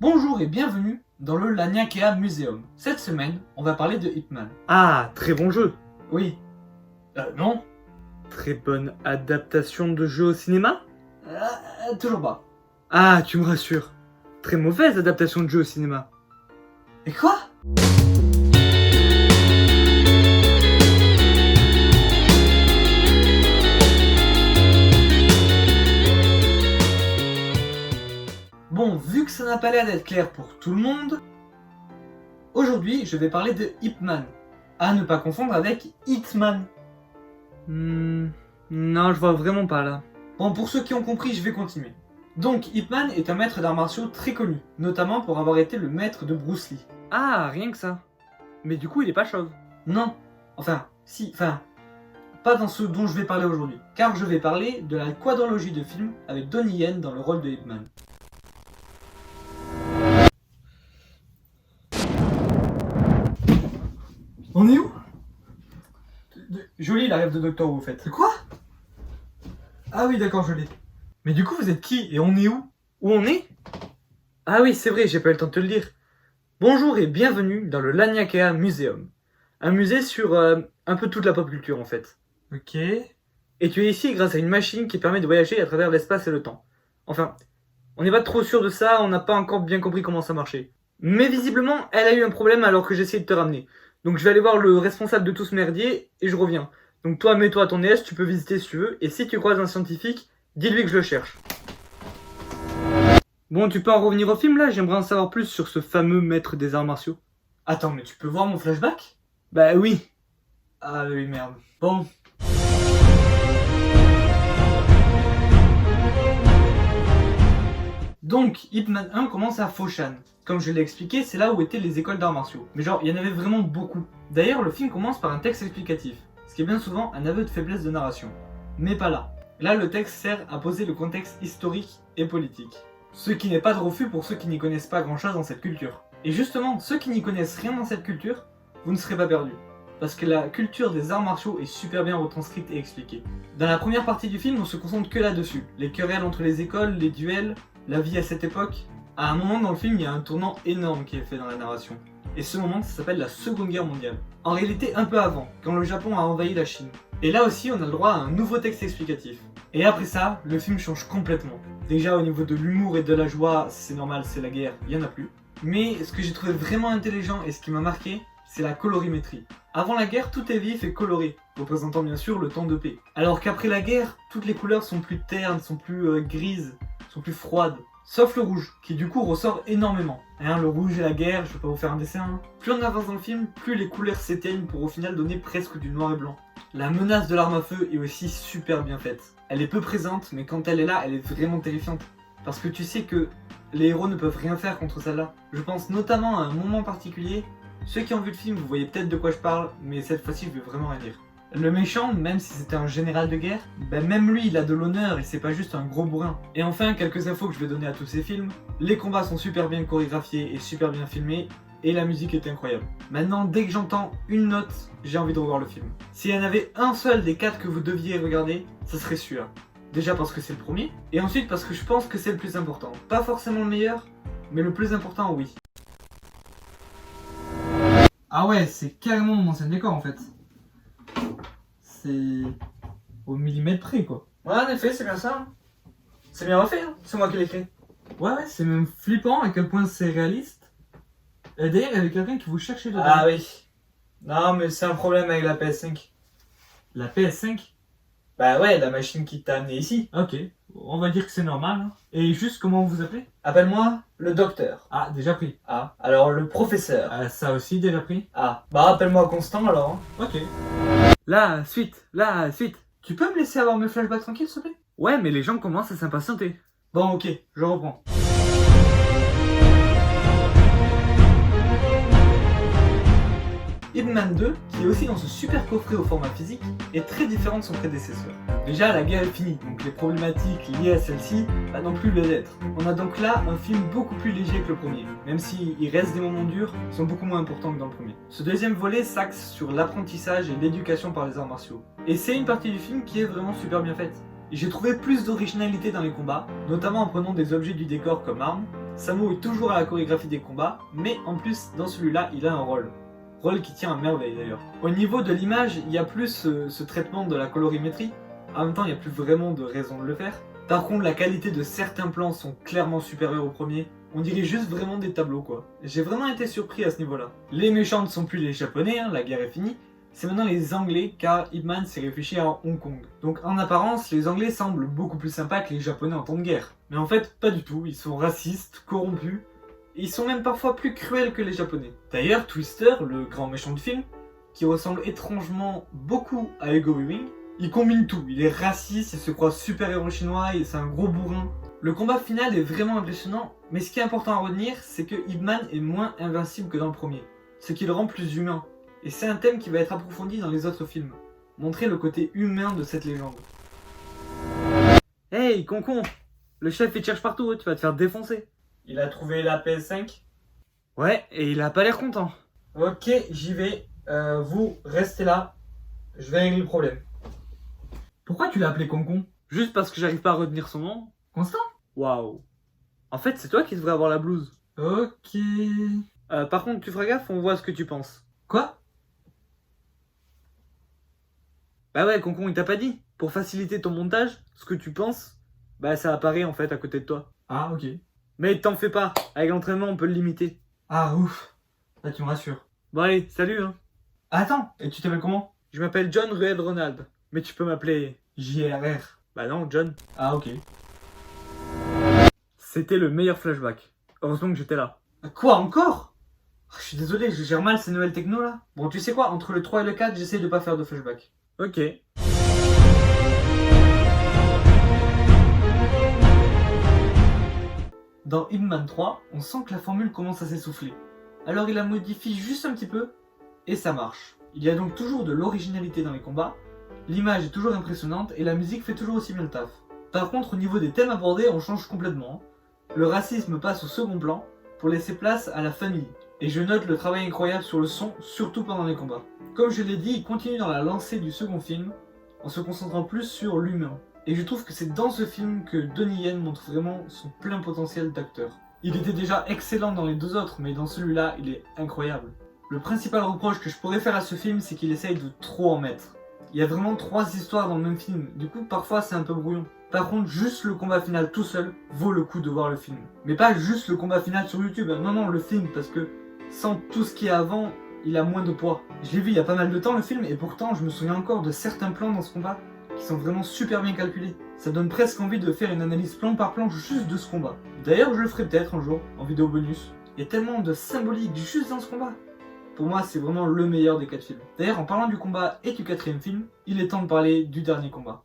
Bonjour et bienvenue dans le Laniakea Museum. Cette semaine, on va parler de Hitman. Ah, très bon jeu. Oui. Non. Très bonne adaptation de jeu au cinéma. Toujours pas. Ah, tu me rassures. Très mauvaise adaptation de jeu au cinéma. Et quoi? Bon, vu que ça n'a pas l'air d'être clair pour tout le monde, aujourd'hui je vais parler de Hitman. À ne pas confondre avec Hitman. Non, je vois vraiment pas là. Bon, pour ceux qui ont compris, je vais continuer. Donc, Hitman est un maître d'arts martiaux très connu, notamment pour avoir été le maître de Bruce Lee. Ah, rien que ça. Mais du coup, il est pas chauve. Non, pas dans ce dont je vais parler aujourd'hui, car je vais parler de la quadrologie de films avec Donnie Yen dans le rôle de Hitman. On est où? Jolie la rêve de Doctor Who, vous faites. Quoi? Ah oui, d'accord, je l'ai. Mais du coup, vous êtes qui et on est où? Où on est? Ah oui, c'est vrai, j'ai pas eu le temps de te le dire. Bonjour et bienvenue dans le Laniakea Museum. Un musée sur un peu toute la pop culture en fait. Ok. Et tu es ici grâce à une machine qui permet de voyager à travers l'espace et le temps. Enfin, on n'est pas trop sûr de ça, on n'a pas encore bien compris comment ça marchait. Mais visiblement, elle a eu un problème alors que j'essayais de te ramener. Donc je vais aller voir le responsable de tout ce merdier et je reviens. Donc toi, mets-toi à ton aise, tu peux visiter si tu veux. Et si tu croises un scientifique, dis-lui que je le cherche. Bon, tu peux en revenir au film là? J'aimerais en savoir plus sur ce fameux maître des arts martiaux. Attends, mais tu peux voir mon flashback? Bah oui. Ah oui, merde. Bon. Donc, Hitman 1 commence à Foshan. Comme je l'ai expliqué, c'est là où étaient les écoles d'arts martiaux. Mais genre, il y en avait vraiment beaucoup. D'ailleurs, le film commence par un texte explicatif, ce qui est bien souvent un aveu de faiblesse de narration. Mais pas là. Là, le texte sert à poser le contexte historique et politique. Ce qui n'est pas de refus pour ceux qui n'y connaissent pas grand-chose dans cette culture. Et justement, ceux qui n'y connaissent rien dans cette culture, vous ne serez pas perdus. Parce que la culture des arts martiaux est super bien retranscrite et expliquée. Dans la première partie du film, on se concentre que là-dessus. Les querelles entre les écoles, les duels, la vie à cette époque. À un moment dans le film, il y a un tournant énorme qui est fait dans la narration. Et ce moment, ça s'appelle la Seconde Guerre mondiale. En réalité, un peu avant, quand le Japon a envahi la Chine. Et là aussi, on a le droit à un nouveau texte explicatif. Et après ça, le film change complètement. Déjà au niveau de l'humour et de la joie, c'est normal, c'est la guerre, il n'y en a plus. Mais ce que j'ai trouvé vraiment intelligent et ce qui m'a marqué, c'est la colorimétrie. Avant la guerre, tout est vif et coloré, représentant bien sûr le temps de paix. Alors qu'après la guerre, toutes les couleurs sont plus ternes, sont plus grises, sont plus froides. Sauf le rouge, qui du coup ressort énormément. Le rouge et la guerre, je vais pas vous faire un dessin. Hein. Plus on avance dans le film, plus les couleurs s'éteignent pour au final donner presque du noir et blanc. La menace de l'arme à feu est aussi super bien faite. Elle est peu présente, mais quand elle est là, elle est vraiment terrifiante. Parce que tu sais que les héros ne peuvent rien faire contre celle-là. Je pense notamment à un moment particulier. Ceux qui ont vu le film, vous voyez peut-être de quoi je parle, mais cette fois-ci, je vais vraiment rien dire. Le méchant, même si c'était un général de guerre, même lui, il a de l'honneur et c'est pas juste un gros bourrin. Et enfin, quelques infos que je vais donner à tous ces films. Les combats sont super bien chorégraphiés et super bien filmés, et la musique est incroyable. Maintenant, dès que j'entends une note, j'ai envie de revoir le film. S'il y en avait un seul des 4 que vous deviez regarder, ça serait celui-là. Déjà parce que c'est le premier, et ensuite parce que je pense que c'est le plus important. Pas forcément le meilleur, mais le plus important, oui. Ah ouais, c'est carrément mon ancien décor en fait. C'est au millimètre près quoi. Ouais, en effet, c'est bien ça. Hein. C'est bien refait, hein. C'est moi qui l'ai créé. Ouais, c'est même flippant à quel point c'est réaliste. Et d'ailleurs, il y avait quelqu'un qui vous cherchait dedans. Ah oui. Non, mais c'est un problème avec la PS5. La PS5? Bah ouais, la machine qui t'a amené ici. Ok, on va dire que c'est normal. Hein. Et juste comment vous vous appelez? Appelle-moi le docteur. Ah, déjà pris. Ah, alors le professeur. Ah, ça aussi déjà pris. Ah, bah appelle-moi Constant alors. Hein. Ok. La suite. Tu peux me laisser avoir mes flashbacks tranquilles s'il te plaît? Ouais, mais les gens commencent à s'impatienter. Bon, ok, je reprends. Hitman 2, qui est aussi dans ce super coffret au format physique, est très différent de son prédécesseur. Déjà, la guerre est finie, donc les problématiques liées à celle-ci va non plus l'être. On a donc là un film beaucoup plus léger que le premier, même s'il reste des moments durs qui sont beaucoup moins importants que dans le premier. Ce deuxième volet s'axe sur l'apprentissage et l'éducation par les arts martiaux. Et c'est une partie du film qui est vraiment super bien faite. J'ai trouvé plus d'originalité dans les combats, notamment en prenant des objets du décor comme armes, Sammo est toujours à la chorégraphie des combats, mais en plus dans celui-là il a un rôle. Rôle qui tient à merveille d'ailleurs. Au niveau de l'image, il y a plus ce traitement de la colorimétrie. En même temps, il n'y a plus vraiment de raison de le faire. Par contre, la qualité de certains plans sont clairement supérieures au premier. On dirait juste vraiment des tableaux quoi. J'ai vraiment été surpris à ce niveau-là. Les méchants ne sont plus les japonais, hein, la guerre est finie. C'est maintenant les anglais car Ip Man s'est réfugié à Hong Kong. Donc en apparence, les anglais semblent beaucoup plus sympas que les japonais en temps de guerre. Mais en fait, pas du tout. Ils sont racistes, corrompus. Et ils sont même parfois plus cruels que les japonais. D'ailleurs, Twister, le grand méchant du film, qui ressemble étrangement beaucoup à Hugo Weaving, il combine tout. Il est raciste, il se croit super-héros chinois et c'est un gros bourrin. Le combat final est vraiment impressionnant, mais ce qui est important à retenir, c'est que Ip Man est moins invincible que dans le premier, ce qui le rend plus humain. Et c'est un thème qui va être approfondi dans les autres films, montrer le côté humain de cette légende. Hey, concon! Le chef il te cherche partout, tu vas te faire défoncer. Il a trouvé la PS5 ? Ouais, et il a pas l'air content. Ok, j'y vais. Vous, restez là. Je vais régler le problème. Pourquoi tu l'as appelé Concon ? Juste parce que j'arrive pas à retenir son nom. Constant ? Waouh. En fait, c'est toi qui devrais avoir la blouse. Ok. Par contre, tu feras gaffe, on voit ce que tu penses. Quoi ? Bah ouais, concon, il t'a pas dit. Pour faciliter ton montage, ce que tu penses, bah ça apparaît en fait à côté de toi. Ah, ok. Mais t'en fais pas, avec l'entraînement on peut le limiter. Ah, ouf. Là, tu me rassures. Bon allez, salut hein. Attends, et tu t'appelles comment ? Je m'appelle John Ruel Ronald, mais tu peux m'appeler... JRR. Bah non, John. Ah, ok. C'était le meilleur flashback. Heureusement que j'étais là. Quoi, encore ? Je suis désolé, je gère mal ces nouvelles techno là. Bon, tu sais quoi, entre le 3 et le 4, j'essaie de pas faire de flashback. Ok. Dans Ip Man 3, on sent que la formule commence à s'essouffler. Alors il la modifie juste un petit peu, et ça marche. Il y a donc toujours de l'originalité dans les combats, l'image est toujours impressionnante, et la musique fait toujours aussi bien le taf. Par contre, au niveau des thèmes abordés, on change complètement. Le racisme passe au second plan, pour laisser place à la famille. Et je note le travail incroyable sur le son, surtout pendant les combats. Comme je l'ai dit, il continue dans la lancée du second film, en se concentrant plus sur l'humain. Et je trouve que c'est dans ce film que Donnie Yen montre vraiment son plein potentiel d'acteur. Il était déjà excellent dans les deux autres, mais dans celui-là, il est incroyable. Le principal reproche que je pourrais faire à ce film, c'est qu'il essaye de trop en mettre. Il y a vraiment 3 histoires dans le même film, du coup parfois c'est un peu brouillon. Par contre, juste le combat final tout seul vaut le coup de voir le film. Mais pas juste le combat final sur YouTube, non non, le film, parce que sans tout ce qu'il y a avant, il a moins de poids. Je l'ai vu il y a pas mal de temps le film, et pourtant je me souviens encore de certains plans dans ce combat qui sont vraiment super bien calculés. Ça donne presque envie de faire une analyse plan par plan juste de ce combat. D'ailleurs, je le ferai peut-être un jour, en vidéo bonus. Il y a tellement de symbolique juste dans ce combat. Pour moi, c'est vraiment le meilleur des 4 films. D'ailleurs, en parlant du combat et du 4e film, il est temps de parler du dernier combat.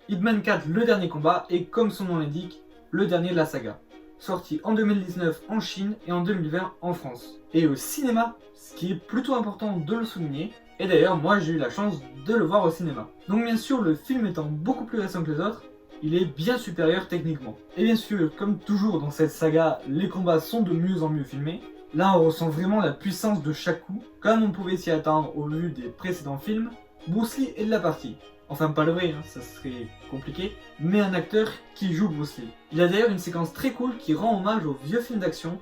Ip Man 4, le dernier combat, est comme son nom l'indique, le dernier de la saga. Sorti en 2019 en Chine et en 2020 en France. Et au cinéma, ce qui est plutôt important de le souligner. Et d'ailleurs, moi j'ai eu la chance de le voir au cinéma. Donc bien sûr, le film étant beaucoup plus récent que les autres, il est bien supérieur techniquement. Et bien sûr, comme toujours dans cette saga, les combats sont de mieux en mieux filmés. Là, on ressent vraiment la puissance de chaque coup, comme on pouvait s'y attendre au vu des précédents films. Bruce Lee est de la partie. Enfin, pas le vrai, hein, ça serait compliqué, mais un acteur qui joue Bruce Lee. Il y a d'ailleurs une séquence très cool qui rend hommage au vieux film d'action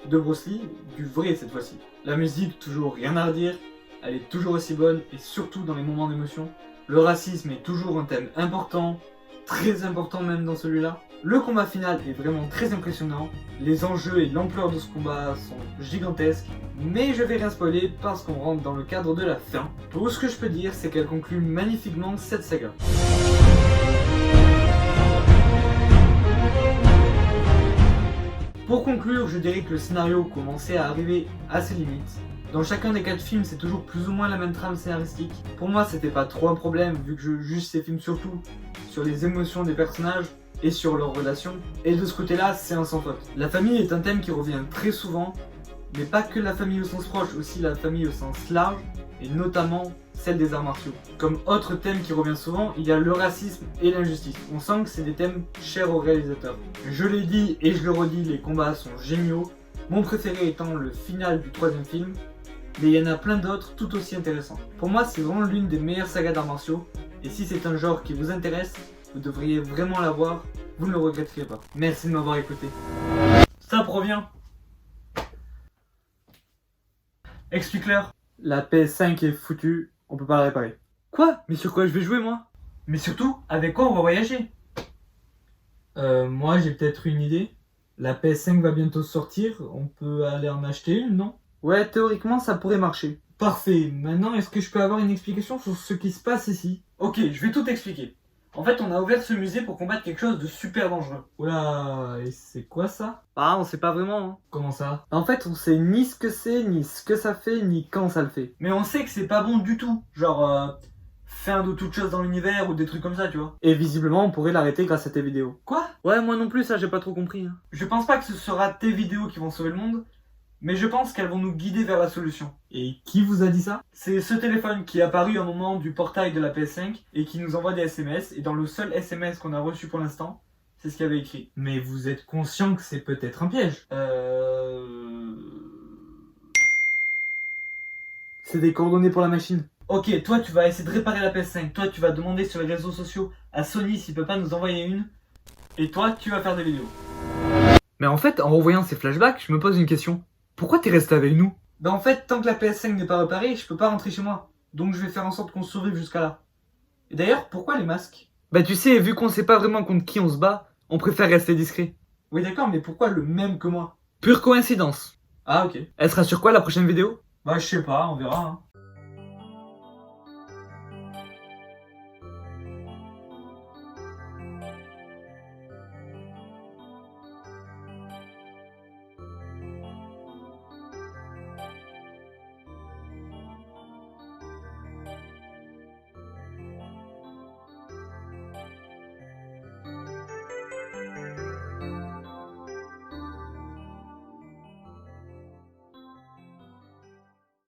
de Bruce Lee, du vrai cette fois-ci. La musique, toujours rien à redire, elle est toujours aussi bonne, et surtout dans les moments d'émotion. Le racisme est toujours un thème important, très important même dans celui-là. Le combat final est vraiment très impressionnant, les enjeux et l'ampleur de ce combat sont gigantesques, mais je vais rien spoiler parce qu'on rentre dans le cadre de la fin. Tout ce que je peux dire, c'est qu'elle conclut magnifiquement cette saga. Pour conclure, je dirais que le scénario commençait à arriver à ses limites. Dans chacun des 4 films, c'est toujours plus ou moins la même trame scénaristique. Pour moi, c'était pas trop un problème, vu que je juge ces films surtout sur les émotions des personnages et sur leurs relations. Et de ce côté-là, c'est un sans faute. La famille est un thème qui revient très souvent, mais pas que la famille au sens proche, aussi la famille au sens large, et notamment celle des arts martiaux. Comme autre thème qui revient souvent, il y a le racisme et l'injustice. On sent que c'est des thèmes chers aux réalisateurs. Je l'ai dit et je le redis, les combats sont géniaux, mon préféré étant le final du 3e film, mais il y en a plein d'autres tout aussi intéressants. Pour moi, c'est vraiment l'une des meilleures sagas d'arts martiaux, Et si c'est un genre qui vous intéresse, vous devriez vraiment l'avoir, vous ne le regretterez pas. Merci de m'avoir écouté. Stop, reviens. Explique-leur. La PS5 est foutue, on peut pas la réparer. Quoi? Mais sur quoi je vais jouer moi? Mais surtout, avec quoi on va voyager? Moi j'ai peut-être une idée. La PS5 va bientôt sortir, on peut aller en acheter une, non? Ouais, théoriquement ça pourrait marcher. Parfait, maintenant est-ce que je peux avoir une explication sur ce qui se passe ici? Ok, je vais tout expliquer. En fait, on a ouvert ce musée pour combattre quelque chose de super dangereux. Oula, et c'est quoi ça? Ah, on sait pas vraiment. Hein. Comment ça? En fait, on sait ni ce que c'est, ni ce que ça fait, ni quand ça le fait. Mais on sait que c'est pas bon du tout. Genre, fin de toute chose dans l'univers ou des trucs comme ça, tu vois. Et visiblement, on pourrait l'arrêter grâce à tes vidéos. Quoi? Ouais, moi non plus, ça j'ai pas trop compris. Hein. Je pense pas que ce sera tes vidéos qui vont sauver le monde, mais je pense qu'elles vont nous guider vers la solution. Et qui vous a dit ça? C'est ce téléphone qui est apparu au moment du portail de la PS5 et qui nous envoie des SMS, et dans le seul SMS qu'on a reçu pour l'instant, c'est ce qu'il y avait écrit. Mais vous êtes conscient que c'est peut-être un piège? C'est des coordonnées pour la machine. Ok, toi tu vas essayer de réparer la PS5, toi tu vas demander sur les réseaux sociaux à Sony s'il peut pas nous envoyer une, et toi tu vas faire des vidéos. Mais en fait, en revoyant ces flashbacks, je me pose une question. Pourquoi t'es resté avec nous? Bah en fait, tant que la PS5 n'est pas réparée, je peux pas rentrer chez moi. Donc je vais faire en sorte qu'on survive jusqu'à là. Et d'ailleurs, pourquoi les masques? Bah tu sais, vu qu'on sait pas vraiment contre qui on se bat, on préfère rester discret. Oui d'accord, mais pourquoi le même que moi? Pure coïncidence. Ah ok. Elle sera sur quoi la prochaine vidéo? Bah je sais pas, on verra. Hein.